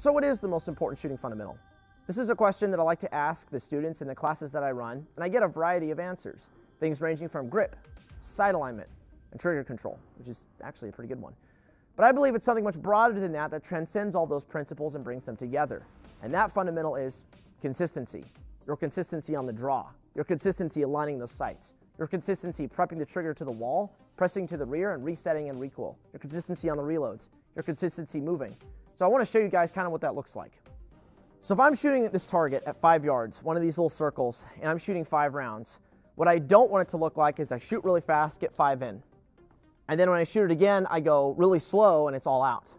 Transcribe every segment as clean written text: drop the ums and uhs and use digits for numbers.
So what is the most important shooting fundamental? This is a question that I like to ask the students in the classes that I run, and I get a variety of answers. Things ranging from grip, sight alignment, and trigger control, which is actually a pretty good one. But I believe it's something much broader than that transcends all those principles and brings them together. And that fundamental is consistency. Your consistency on the draw, your consistency aligning those sights, your consistency prepping the trigger to the wall, pressing to the rear and resetting and recoil, your consistency on the reloads, your consistency moving. So I want to show you guys kind of what that looks like. So if I'm shooting at this target at 5 yards, one of these little circles, and I'm shooting 5 rounds, what I don't want it to look like is I shoot really fast, get 5 in. And then when I shoot it again, I go really slow and it's all out.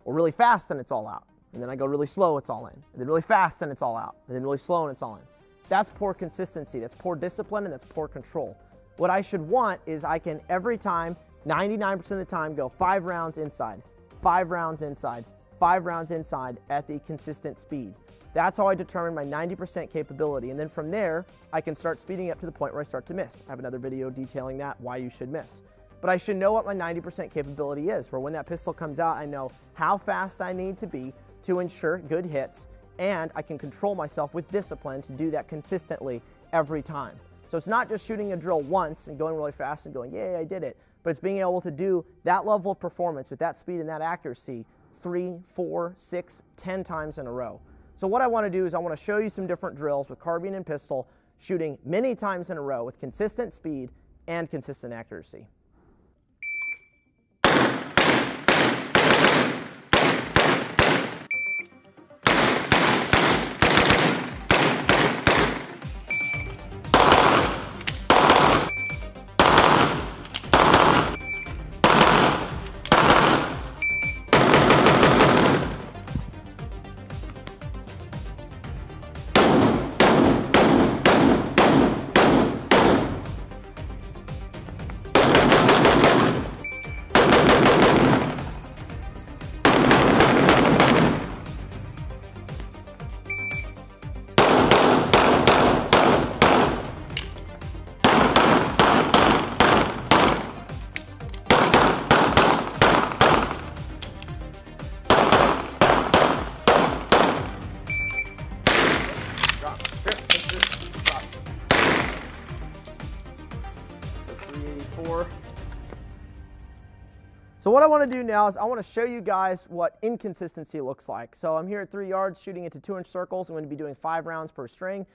Or really fast and it's all out. And then I go really slow, it's all in. And then really fast and it's all out. And then really slow and it's all in. That's poor consistency, that's poor discipline, and that's poor control. What I should want is I can every time, 99% of the time, go 5 rounds inside, 5 rounds inside, 5 rounds inside at the consistent speed. That's how I determine my 90% capability. And then from there, I can start speeding up to the point where I start to miss. I have another video detailing that, why you should miss. But I should know what my 90% capability is, where when that pistol comes out, I know how fast I need to be to ensure good hits, and I can control myself with discipline to do that consistently every time. So it's not just shooting a drill once and going really fast and going, yay, I did it, but it's being able to do that level of performance with that speed and that accuracy 3, 4, 6, 10 times in a row. So what I want to do is I want to show you some different drills with carbine and pistol, shooting many times in a row with consistent speed and consistent accuracy. So what I want to do now is I want to show you guys what inconsistency looks like. So I'm here at 3 yards shooting into 2-inch circles. I'm going to be doing 5 rounds per string.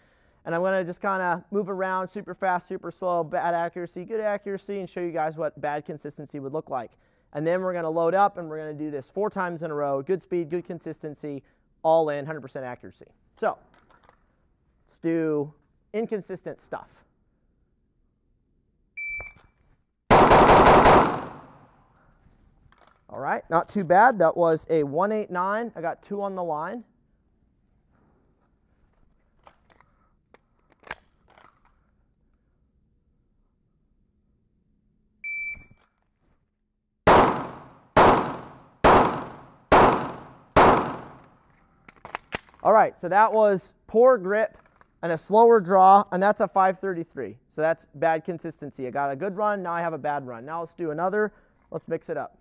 And I'm going to just kind of move around super fast, super slow, bad accuracy, good accuracy, and show you guys what bad consistency would look like. And then we're going to load up and we're going to do this 4 times in a row. Good speed, good consistency, all in, 100% accuracy. So let's do inconsistent stuff. All right, not too bad. That was a 189. I got 2 on the line. All right, so that was poor grip and a slower draw, and that's a 533. So that's bad consistency. I got a good run, now I have a bad run. Now let's do another. Let's mix it up.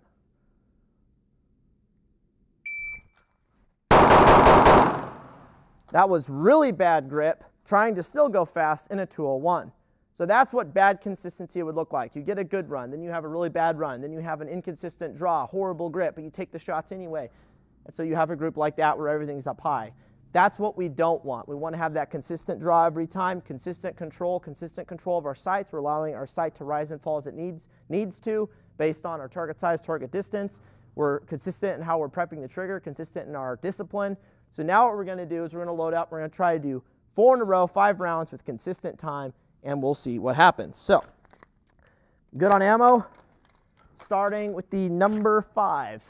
That was really bad grip, trying to still go fast in a 201. So that's what bad consistency would look like. You get a good run, then you have a really bad run, then you have an inconsistent draw, horrible grip, but you take the shots anyway. And so you have a group like that where everything's up high. That's what we don't want. We want to have that consistent draw every time, consistent control of our sights. We're allowing our sight to rise and fall as it needs to, based on our target size, target distance. We're consistent in how we're prepping the trigger, consistent in our discipline. So now what we're going to do is we're going to load up. We're going to try to do 4 in a row, 5 rounds with consistent time, and we'll see what happens. So, good on ammo, starting with the number 5.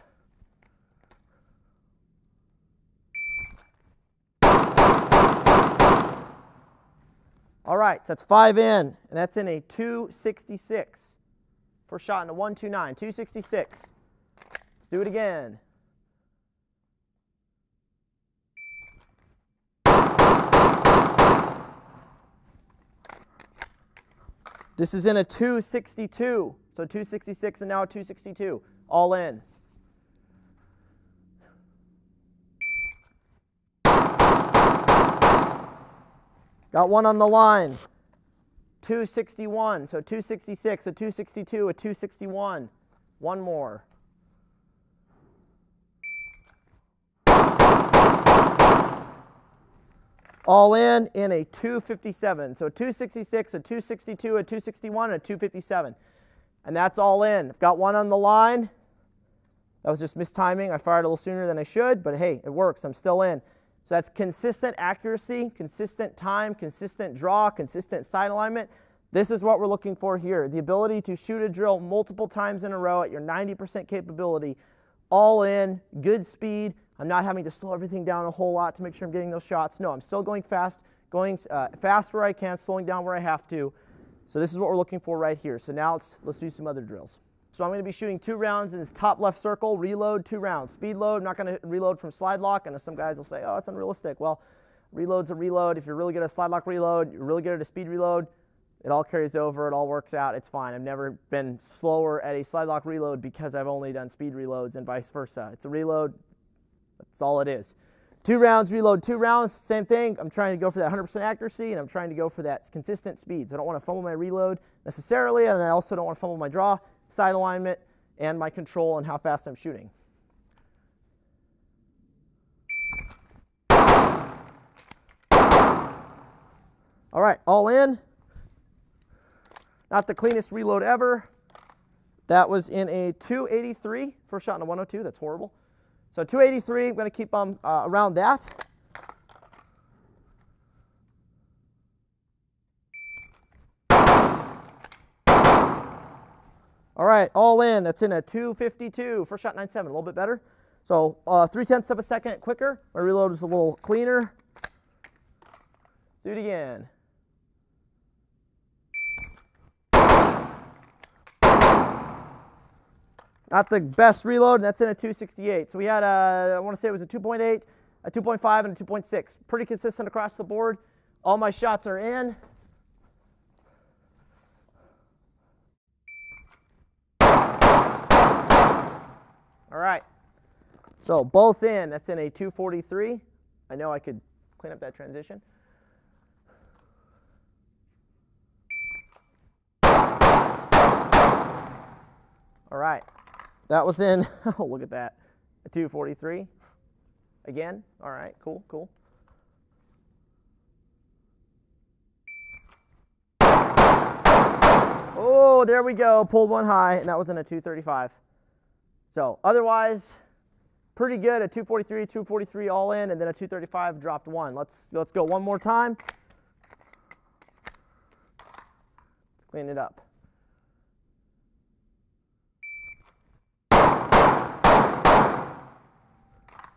All right, so that's 5 in, and that's in a 266. First shot in a 129, 266. Let's do it again. This is in a 262, so 266 and now a 262, all in. Got one on the line. 261, so 266, a 262, a 261. One more. All in a 257. So 266, a 262, a 261, and a 257. And that's all in. I've got one on the line. That was just mistiming. I fired a little sooner than I should, but hey, it works. I'm still in. So that's consistent accuracy, consistent time, consistent draw, consistent sight alignment. This is what we're looking for here. The ability to shoot a drill multiple times in a row at your 90% capability, all in, good speed. I'm not having to slow everything down a whole lot to make sure I'm getting those shots. No, I'm still going fast, fast where I can, slowing down where I have to. So this is what we're looking for right here. So now let's do some other drills. So I'm going to be shooting 2 rounds in this top left circle, reload 2 rounds. Speed load, I'm not going to reload from slide lock. I know some guys will say, oh, it's unrealistic. Well, reload's a reload. If you're really good at a slide lock reload, you're really good at a speed reload, it all carries over, it all works out, it's fine. I've never been slower at a slide lock reload because I've only done speed reloads and vice versa. It's a reload, that's all it is. 2 rounds, reload 2 rounds, same thing. I'm trying to go for that 100% accuracy, and I'm trying to go for that consistent speed. So I don't want to fumble my reload necessarily, and I also don't want to fumble my draw, sight alignment, and my control and how fast I'm shooting. All right, all in. Not the cleanest reload ever. That was in a 283. First shot in a 102, that's horrible. So 283, I'm going to keep around that. All right, all in, that's in a 252. First shot 9.7, a little bit better. So 0.3 of a second quicker. My reload is a little cleaner. Do it again. Not the best reload, and that's in a 268. So we had I want to say it was a 2.8, a 2.5, and a 2.6. Pretty consistent across the board. All my shots are in. All right. So both in, that's in a 243. I know I could clean up that transition. All right. That was in, oh, look at that, a 243. Again, all right, cool, cool. Oh, there we go, pulled one high, and that was in a 235. So otherwise, pretty good, a 243, 243 all in, and then a 235 dropped one. Let's go one more time. Let's clean it up.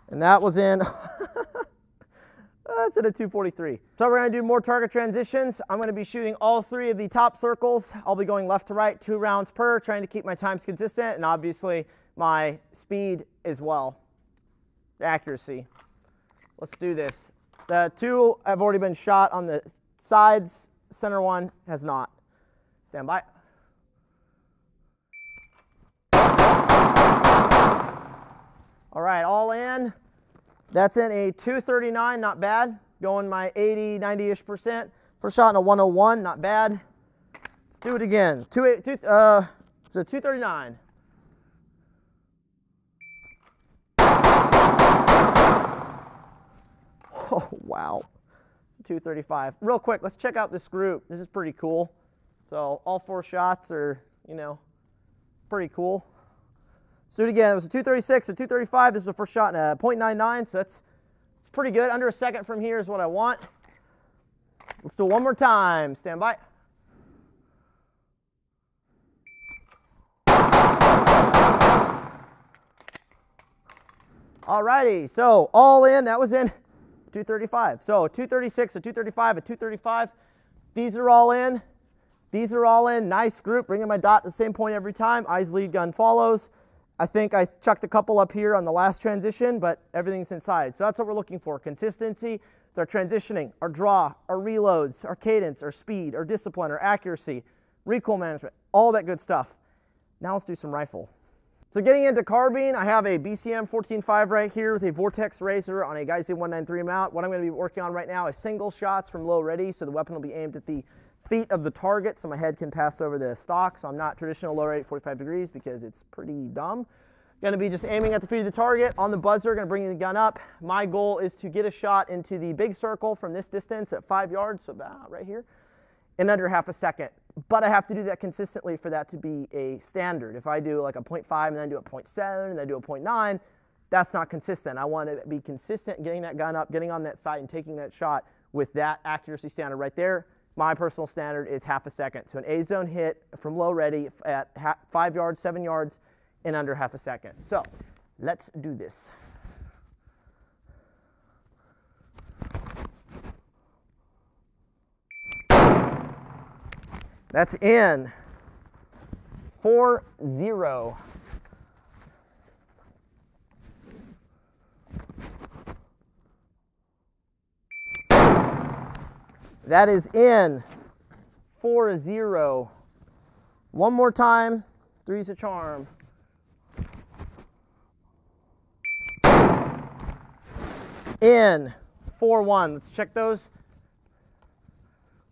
And that was in, that's in a 243. So we're going to do more target transitions. I'm going to be shooting all 3 of the top circles. I'll be going left to right, 2 rounds per, trying to keep my times consistent, and obviously my speed as well, the accuracy. Let's do this. The 2 have already been shot on the sides. Center one has not. Stand by. All right, all in. That's in a 239, not bad. Going my 80, 90-ish%. First shot in a 101, not bad. Let's do it again. It's a 239. Oh, wow. It's a 235. Real quick, let's check out this group. This is pretty cool. So all 4 shots are, you know, pretty cool. Let's do it again. It was a 236, a 235. This is the first shot in a 0.99, so it's pretty good. Under a second from here is what I want. Let's do it one more time. Stand by. All righty, so all in, that was in 235. So 236, a 235, a 235. These are all in. These are all in. Nice group, bringing my dot to the same point every time. Eyes lead, gun follows. I think I chucked a couple up here on the last transition, but everything's inside. So that's what we're looking for. Consistency, our transitioning, our draw, our reloads, our cadence, our speed, our discipline, our accuracy, recoil management, all that good stuff. Now let's do some rifle. So getting into carbine, I have a BCM 14.5 right here with a Vortex Razor on a Geissele 193 mount. What I'm going to be working on right now is single shots from low ready, so the weapon will be aimed at the feet of the target so my head can pass over the stock. So I'm not traditional low ready at 45 degrees because it's pretty dumb. Going to be just aiming at the feet of the target on the buzzer, going to bring the gun up. My goal is to get a shot into the big circle from this distance at 5 yards, so about right here, in under half a second. But I have to do that consistently for that to be a standard. If I do like a 0.5 and then do a 0.7 and then do a 0.9, that's not consistent. I want to be consistent getting that gun up, getting on that sight and taking that shot with that accuracy standard right there. My personal standard is half a second. So an A-zone hit from low ready at 5 yards, 7 yards in under half a second. So let's do this. That's in 4-0. That is in 4-0. One more time. Three's a charm. In 4-1. Let's check those.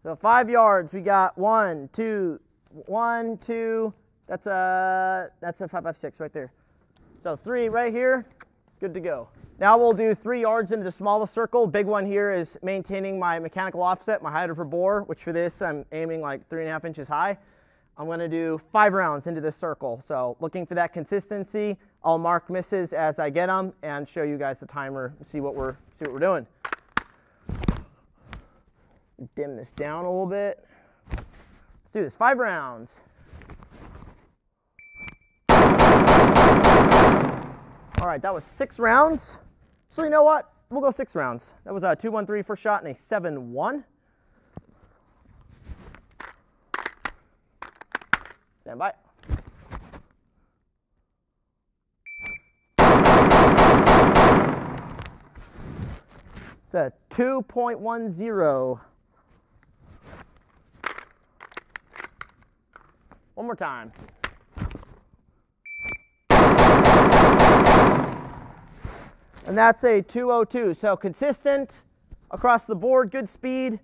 So 5 yards, we got 1, 2, 1, 2. That's a 5.56 right there. So 3 right here, good to go. Now we'll do 3 yards into the smallest circle. Big one here is maintaining my mechanical offset, my height over bore, which for this I'm aiming like 3.5 inches high. I'm going to do 5 rounds into this circle. So looking for that consistency. I'll mark misses as I get them and show you guys the timer and see what we're doing. Dim this down a little bit. Let's do this. 5 rounds. All right, that was 6 rounds. So you know what? We'll go 6 rounds. That was a 2-1-3 first shot and a 7-1. Stand by. It's a 2.10. One more time. And that's a 2.02. So consistent across the board, good speed,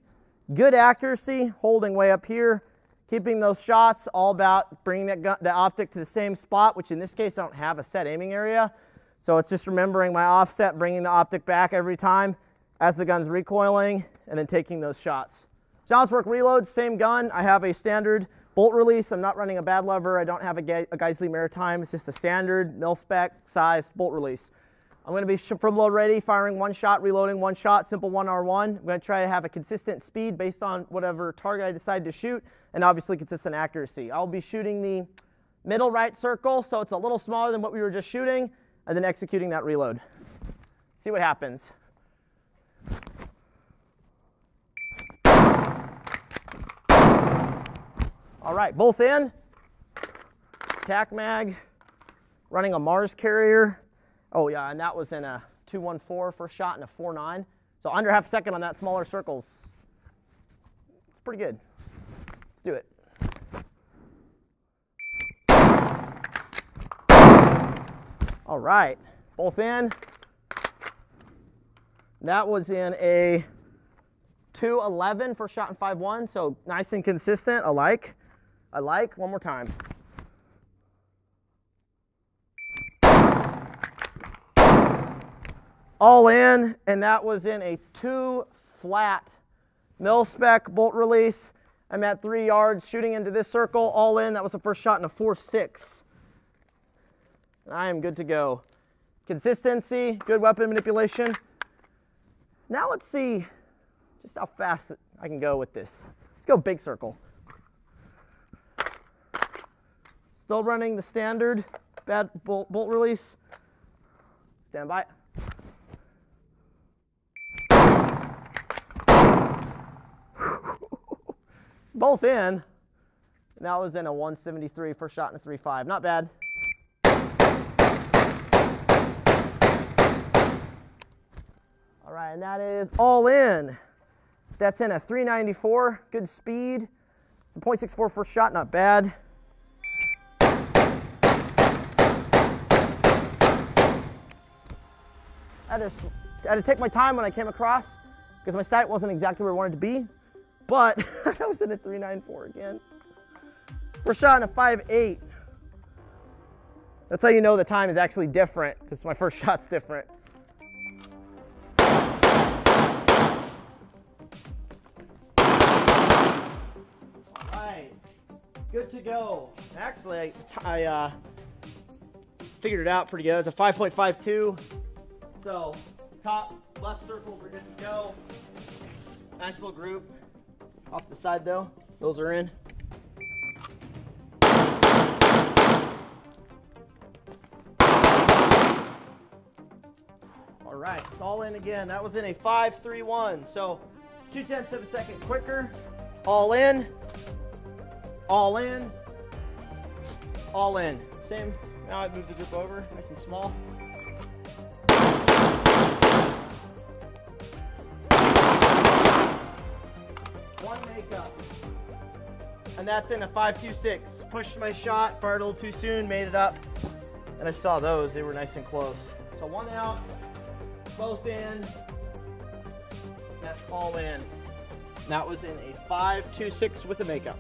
good accuracy, holding way up here, keeping those shots, all about bringing the optic to the same spot, which in this case I don't have a set aiming area. So it's just remembering my offset, bringing the optic back every time as the gun's recoiling, and then taking those shots. Johnswork reload, same gun. I have a standard bolt release. I'm not running a bad lever. I don't have a Geissele Maritime. It's just a standard mil-spec sized bolt release. I'm going to be from low ready, firing 1 shot, reloading 1 shot, simple 1R1. I'm going to try to have a consistent speed based on whatever target I decide to shoot, and obviously consistent accuracy. I'll be shooting the middle right circle, so it's a little smaller than what we were just shooting, and then executing that reload. See what happens. All right, both in. Tac mag, running a Mars carrier. Oh yeah, and that was in a 2.14 first shot and a 4.9. So under half a second on that smaller circles. It's pretty good. Let's do it. All right, both in. That was in a 2.11 first shot and 5.1, so nice and consistent. I like. One more time. All in, and that was in a 2 flat mil-spec bolt release. I'm at 3 yards shooting into this circle. All in, that was the first shot in a 4.6. And I am good to go. Consistency, good weapon manipulation. Now let's see just how fast I can go with this. Let's go big circle. Still running the standard bad bolt release. Stand by. Both in. And that was in a 173 first shot and a 3.5. Not bad. All right, and that is all in. That's in a 394. Good speed. It's a 0.64 first shot. Not bad. had to take my time when I came across because my sight wasn't exactly where I wanted to be, but that was in a 3.94 again. First shot in a 5.8. That's how you know the time is actually different, because my first shot's different. Alright, good to go. Actually, I figured it out pretty good. It's a 5.52. So, top left circle, we're good to go. Nice little group. Off the side though, those are in. All right, it's all in again. That was in a 5.31, so 0.2 of a second quicker. All in, all in, all in. Same, now I moved the group over, nice and small. One makeup. And that's in a 5.26. Pushed my shot, fired a little too soon, made it up. And I saw those, they were nice and close. So one out, both in, that's all in. And that was in a 5.26 with a makeup.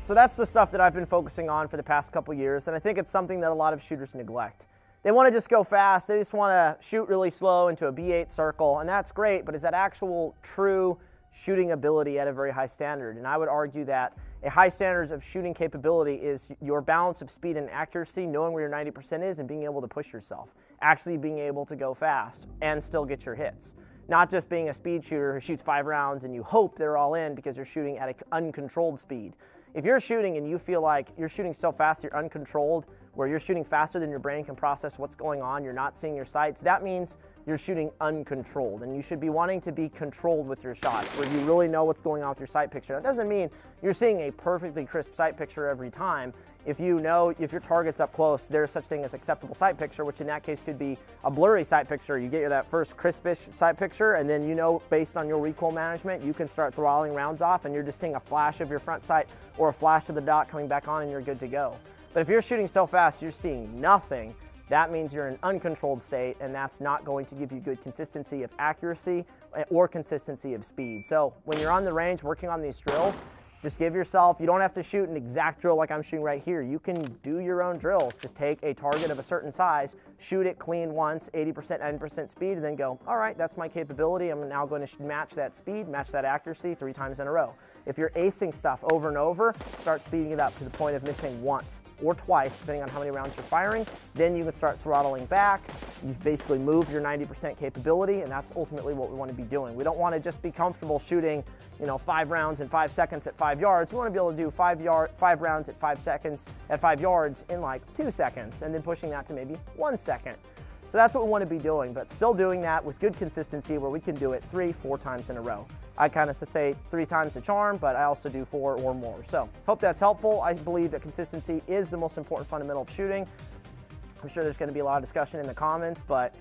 So that's the stuff that I've been focusing on for the past couple years, and I think it's something that a lot of shooters neglect. They want to just go fast, they just want to shoot really slow into a B8 circle, and that's great, but is that actual true shooting ability at a very high standard? And I would argue that a high standards of shooting capability is your balance of speed and accuracy, knowing where your 90% is and being able to push yourself. Actually being able to go fast and still get your hits. Not just being a speed shooter who shoots 5 rounds and you hope they're all in because you're shooting at an uncontrolled speed. If you're shooting and you feel like you're shooting so fast you're uncontrolled, where you're shooting faster than your brain can process what's going on, you're not seeing your sights, that means you're shooting uncontrolled, and you should be wanting to be controlled with your shots, where you really know what's going on with your sight picture. That doesn't mean you're seeing a perfectly crisp sight picture every time. If you know if your target's up close, there's such thing as acceptable sight picture, which in that case could be a blurry sight picture. You get that first crispish sight picture, and then you know based on your recoil management, you can start throttling rounds off, and you're just seeing a flash of your front sight or a flash of the dot coming back on, and you're good to go. But if you're shooting so fast you're seeing nothing, that means you're in an uncontrolled state, and that's not going to give you good consistency of accuracy or consistency of speed. So when you're on the range working on these drills, just give yourself, you don't have to shoot an exact drill like I'm shooting right here. You can do your own drills. Just take a target of a certain size, shoot it clean once, 80%, 90% speed, and then go, all right, that's my capability. I'm now going to match that speed, match that accuracy 3 times in a row. If you're acing stuff over and over, start speeding it up to the point of missing once or twice, depending on how many rounds you're firing. Then you can start throttling back. You basically move your 90% capability, and that's ultimately what we want to be doing. We don't want to just be comfortable shooting, 5 rounds in 5 seconds at 5 yards. We want to be able to do 5 rounds at 5 seconds at 5 yards in like 2 seconds, and then pushing that to maybe 1 second. So that's what we want to be doing, but still doing that with good consistency where we can do it 3, 4 times in a row. I kind of say 3 times the charm, but I also do 4 or more. So hope that's helpful. I believe that consistency is the most important fundamental of shooting. I'm sure there's going to be a lot of discussion in the comments, but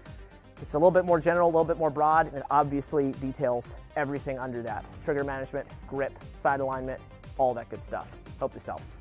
it's a little bit more general, a little bit more broad, and it obviously details everything under that. Trigger management, grip, sight alignment, all that good stuff. Hope this helps.